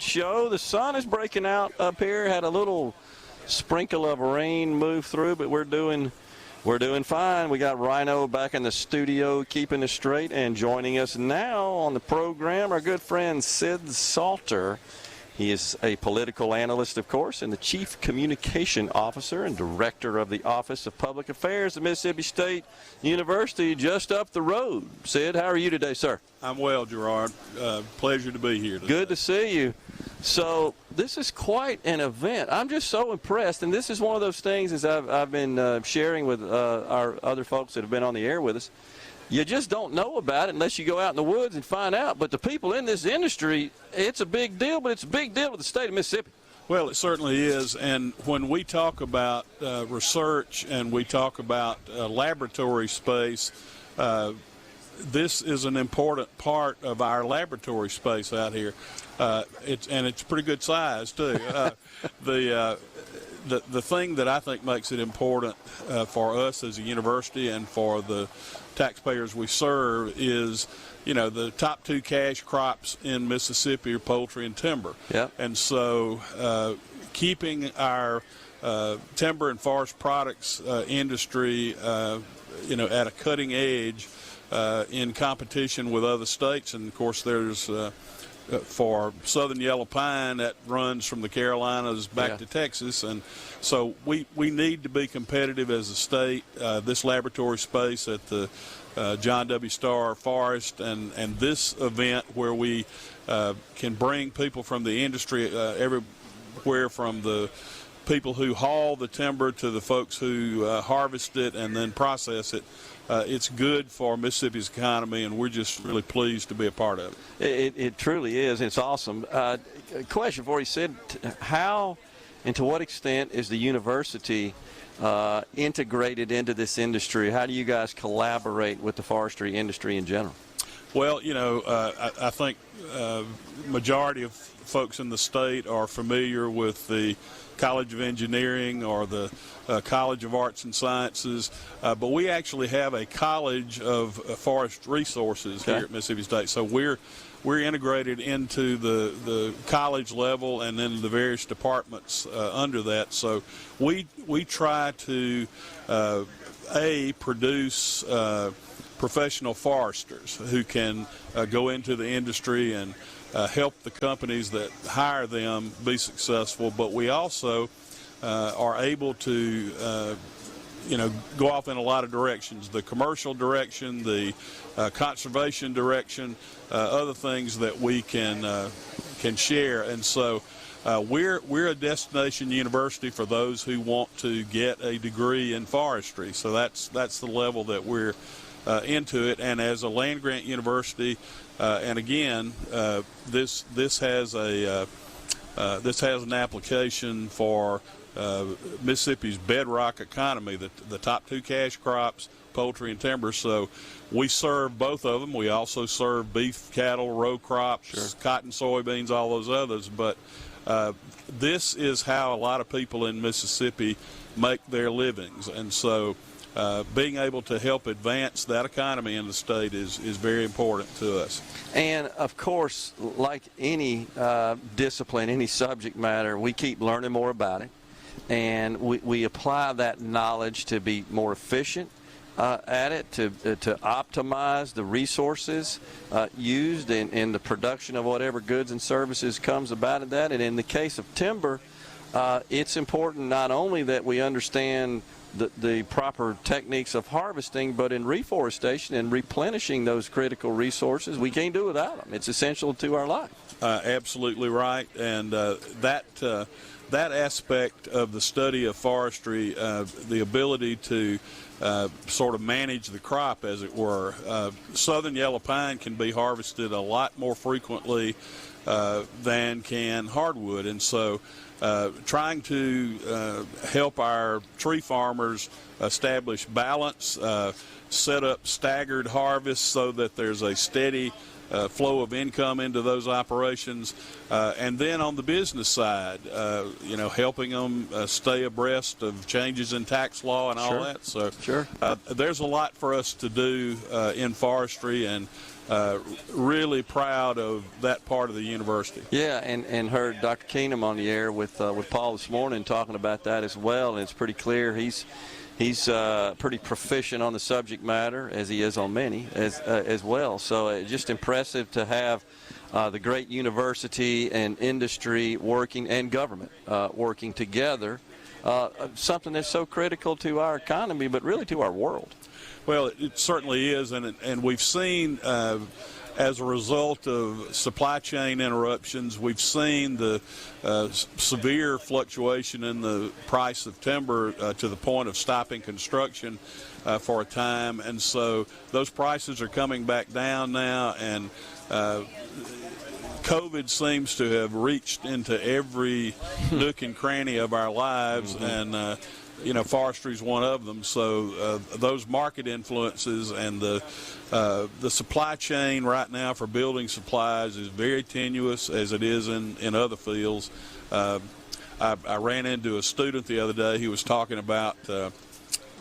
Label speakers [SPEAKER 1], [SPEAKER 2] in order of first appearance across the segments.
[SPEAKER 1] Show. The sun is breaking out up here. Had a little sprinkle of rain move through, but we're doing fine. We got Rhino back in the studio keeping us straight, and joining us now on the program, our good friend Sid Salter. He is a political analyst, of course, and the Chief Communication Officer and Director of the Office of Public Affairs at Mississippi State University, just up the road. Sid, how are you today, sir?
[SPEAKER 2] I'm well, Gerard. Pleasure to be here today.
[SPEAKER 1] Good to see you. So this is quite an event. I'm just so impressed, and this is one of those things as I've been sharing with our other folks that have been on the air with us. You just don't know about it unless you go out in the woods and find out. But the people in this industry, it's a big deal, but it's a big deal to the state of Mississippi.
[SPEAKER 2] Well, it certainly is. And when we talk about research and we talk about laboratory space, this is an important part of our laboratory space out here. It's a pretty good size, too. The thing that I think makes it important for us as a university and for the taxpayers we serve is, the top two cash crops in Mississippi are poultry and timber.
[SPEAKER 1] Yep.
[SPEAKER 2] And so keeping our timber and forest products industry, at a cutting edge in competition with other states, and of course there's for southern yellow pine that runs from the Carolinas back to Texas, and so we need to be competitive as a state. This laboratory space at the John W. Starr Forest and this event where we can bring people from the industry everywhere, from the people who haul the timber to the folks who harvest it and then process it. It's good for Mississippi's economy, and we're just really pleased to be a part of it.
[SPEAKER 1] It truly is. It's awesome. Question for you, Sid. How and to what extent is the university integrated into this industry? How do you guys collaborate with the forestry industry in general?
[SPEAKER 2] Well, I think majority of folks in the state are familiar with the College of Engineering or the College of Arts and Sciences, but we actually have a College of Forest Resources here at Mississippi State. So we're integrated into the college level and then the various departments under that. So we try to produce professional foresters who can go into the industry and help the companies that hire them be successful, but we also are able to go off in a lot of directions: the commercial direction, the conservation direction, other things that we can share. And so we're a destination university for those who want to get a degree in forestry. So that's the level that we're into it. And as a land grant university, and again, this has an application for Mississippi's bedrock economy, the top two cash crops, poultry and timber. So we serve both of them. We also serve beef, cattle, row crops, cotton, soybeans, all those others. But this is how a lot of people in Mississippi make their livings. And so being able to help advance that economy in the state is very important to us.
[SPEAKER 1] And, of course, like any discipline, any subject matter, we keep learning more about it. And we apply that knowledge to be more efficient at it, to optimize the resources used in the production of whatever goods and services comes about of that. And in the case of timber, it's important not only that we understand the proper techniques of harvesting, but in reforestation and replenishing those critical resources, we can't do without them. It's essential to our life.
[SPEAKER 2] Absolutely right. And that aspect of the study of forestry, the ability to sort of manage the crop, as it were. Southern yellow pine can be harvested a lot more frequently than can hardwood, and so trying to help our tree farmers establish balance, set up staggered harvests so that there's a steady flow of income into those operations, and then on the business side, helping them stay abreast of changes in tax law and all that. So there's a lot for us to do in forestry, and really proud of that part of the university.
[SPEAKER 1] Yeah, and heard Dr. Keenum on the air with Paul this morning talking about that as well, and it's pretty clear he's pretty proficient on the subject matter, as he is on many as well. So just impressive to have the great university and industry working, and government working together, something that's so critical to our economy, but really to our world.
[SPEAKER 2] Well, it certainly is, and we've seen as a result of supply chain interruptions, we've seen the severe fluctuation in the price of timber to the point of stopping construction for a time, and so those prices are coming back down now, and COVID seems to have reached into every nook and cranny of our lives, and forestry is one of them. So those market influences and the supply chain right now for building supplies is very tenuous, as it is in other fields. I ran into a student the other day. He was talking about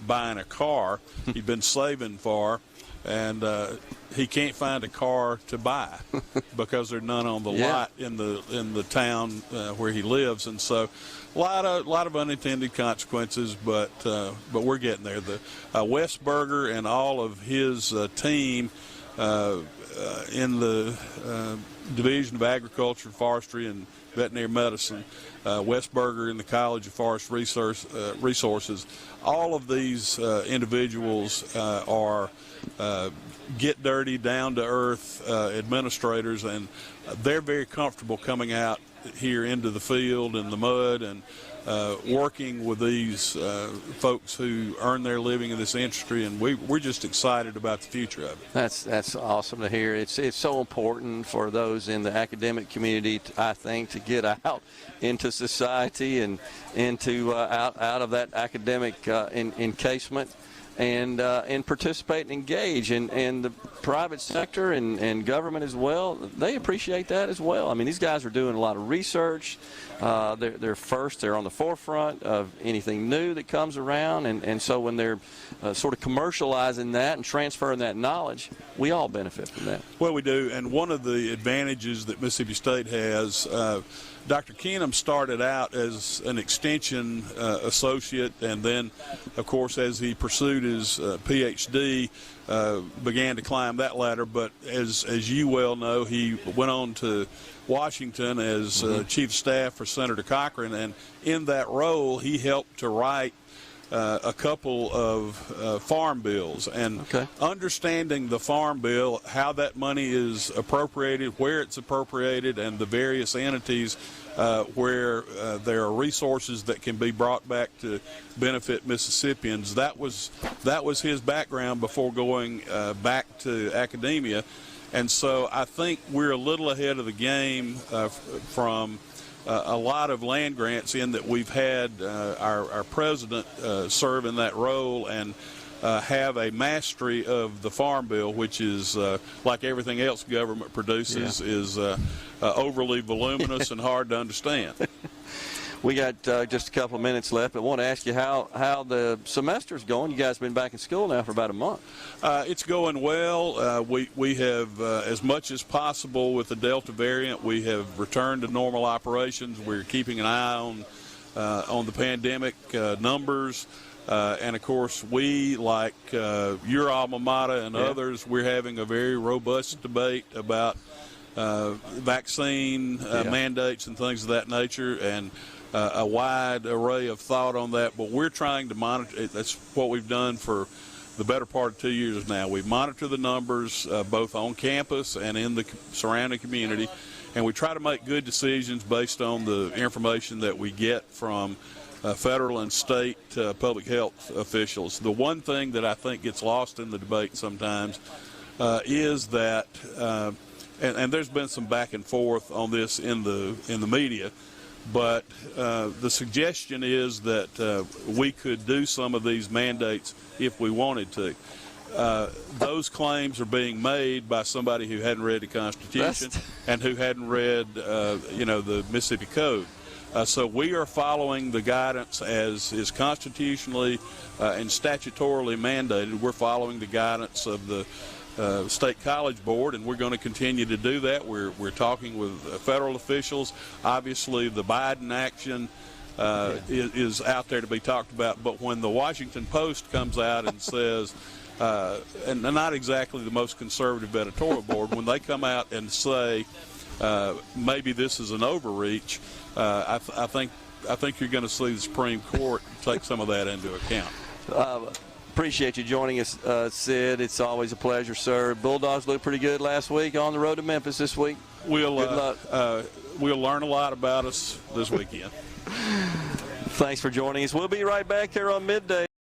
[SPEAKER 2] buying a car he'd been saving for, and he can't find a car to buy because there's none on the lot in the town where he lives, and so a lot of unintended consequences, but we're getting there. The Westberger and all of his team in the Division of Agriculture, Forestry, and Veterinary Medicine, Westberger in the College of Forest Resources, all of these individuals are get dirty, down to earth administrators, and they're very comfortable coming out here into the field and the mud and working with these folks who earn their living in this industry, and we're just excited about the future of it.
[SPEAKER 1] That's awesome to hear. It's so important for those in the academic community, I think, to get out into society and into out of that academic encasement and participate and engage. And the private sector and government as well, they appreciate that as well. I mean, these guys are doing a lot of research. They're on the forefront of anything new that comes around, and so when they're sort of commercializing that and transferring that knowledge, we all benefit from that.
[SPEAKER 2] Well, we do, and one of the advantages that Mississippi State has, Dr. Keenum started out as an extension associate, and then, of course, as he pursued his PhD, began to climb that ladder. But as you well know, he went on to Washington as chief of staff for Senator Cochran, and in that role, he helped to write a couple of farm bills, and understanding the farm bill, how that money is appropriated, where it's appropriated, and the various entities where there are resources that can be brought back to benefit Mississippians. That was his background before going back to academia, and so I think we're a little ahead of the game from a lot of land grants, in that we've had our president serve in that role and have a mastery of the farm bill, which is like everything else government produces, is overly voluminous and hard to understand.
[SPEAKER 1] We got just a couple of minutes left, but I want to ask you how the semester's going. You guys have been back in school now for about a month.
[SPEAKER 2] It's going well. We have, as much as possible with the Delta variant, we have returned to normal operations. We're keeping an eye on the pandemic numbers. And, of course, we, like your alma mater and others, we're having a very robust debate about vaccine mandates and things of that nature, and a wide array of thought on that. But we're trying to monitor. That's what we've done for the better part of 2 years now. We monitor the numbers both on campus and in the surrounding community, and we try to make good decisions based on the information that we get from federal and state public health officials. The one thing that I think gets lost in the debate sometimes is that, and there's been some back and forth on this in the media, but the suggestion is that we could do some of these mandates if we wanted to. Those claims are being made by somebody who hadn't read the Constitution and who hadn't read, the Mississippi Code. So we are following the guidance as is constitutionally and statutorily mandated. We're following the guidance of the State College Board, and we're going to continue to do that. We're talking with federal officials. Obviously, the Biden action is out there to be talked about, but when the Washington Post comes out and says, and not exactly the most conservative editorial board, when they come out and say maybe this is an overreach, I think you're going to see the Supreme Court take some of that into account.
[SPEAKER 1] Appreciate you joining us, Sid. It's always a pleasure, sir. Bulldogs looked pretty good last week on the road to Memphis this week.
[SPEAKER 2] Good luck. We'll learn a lot about us this weekend.
[SPEAKER 1] Thanks for joining us. We'll be right back here on Midday.